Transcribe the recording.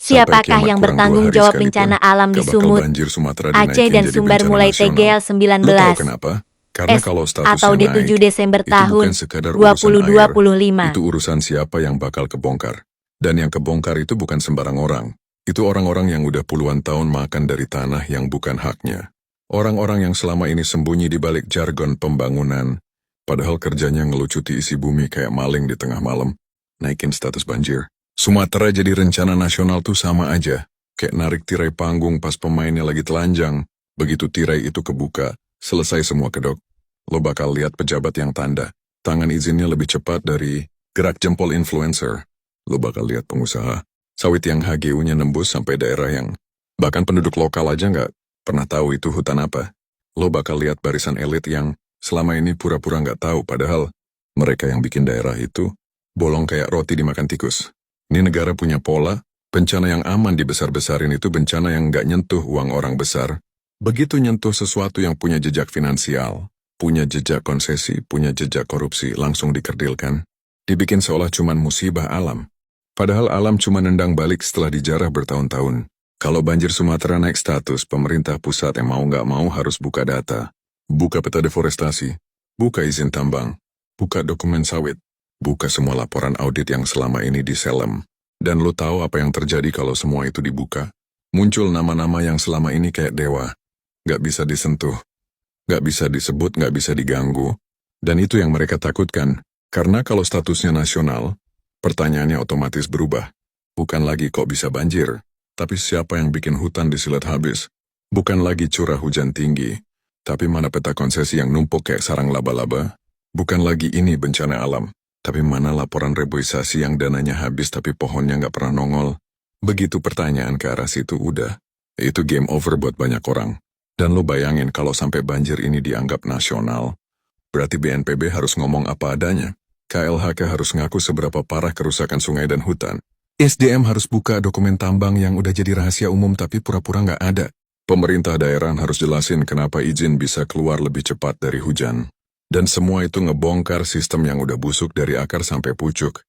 Sampai Siapakah kiamat yang kurang 2 bertanggung hari jawab sekalipun, bencana alam di gak bakal Sumut, banjir Sumatera Aceh dinaikin dan jadi Sumbar bencana mulai nasional. tanggal Lo tahu 19 kenapa? Karena S kalau atau statusnya D7 naik, Desember itu bukan tahun sekadar urusan air, 2025. itu urusan siapa yang bakal kebongkar. Dan yang kebongkar itu bukan sembarang orang. Itu orang-orang yang udah puluhan tahun makan dari tanah yang bukan haknya. Orang-orang yang selama ini sembunyi di balik jargon pembangunan, padahal kerjanya ngelucuti isi bumi kayak maling di tengah malam, naikin status banjir. Sumatera jadi rencana nasional tuh sama aja. Kayak narik tirai panggung pas pemainnya lagi telanjang. Begitu tirai itu kebuka, selesai semua kedok. Lo bakal lihat pejabat yang tanda. Tangan izinnya lebih cepat dari gerak jempol influencer. Lo bakal lihat pengusaha. Sawit yang HGU-nya nembus sampai daerah yang bahkan penduduk lokal aja nggak pernah tahu itu hutan apa. Lo bakal lihat barisan elit yang selama ini pura-pura nggak tahu padahal mereka yang bikin daerah itu bolong kayak roti dimakan tikus. Ini negara punya pola. Bencana yang aman dibesar-besarin itu bencana yang nggak nyentuh uang orang besar. Begitu nyentuh sesuatu yang punya jejak finansial, punya jejak konsesi, punya jejak korupsi, langsung dikerdilkan. Dibikin seolah cuman musibah alam. Padahal alam cuma nendang balik setelah dijarah bertahun-tahun. Kalau banjir Sumatera naik status, pemerintah pusat yang mau nggak mau harus buka data. Buka peta deforestasi, buka izin tambang, buka dokumen sawit, buka semua laporan audit yang selama ini diselem. Dan lo tahu apa yang terjadi kalau semua itu dibuka? Muncul nama-nama yang selama ini kayak dewa. Gak bisa disentuh, gak bisa disebut, gak bisa diganggu. Dan itu yang mereka takutkan. Karena kalau statusnya nasional, pertanyaannya otomatis berubah. Bukan lagi kok bisa banjir, tapi siapa yang bikin hutan disilet habis. Bukan lagi curah hujan tinggi, tapi mana peta konsesi yang numpuk kayak sarang laba-laba. Bukan lagi ini bencana alam. Tapi mana laporan reboisasi yang dananya habis tapi pohonnya nggak pernah nongol? Begitu pertanyaan ke arah situ udah. Itu game over buat banyak orang. Dan lo bayangin kalau sampai banjir ini dianggap nasional, berarti BNPB harus ngomong apa adanya. KLHK harus ngaku seberapa parah kerusakan sungai dan hutan. SDM harus buka dokumen tambang yang udah jadi rahasia umum tapi pura-pura nggak ada. Pemerintah daerah harus jelasin kenapa izin bisa keluar lebih cepat dari hujan. Dan semua itu ngebongkar sistem yang udah busuk dari akar sampai pucuk.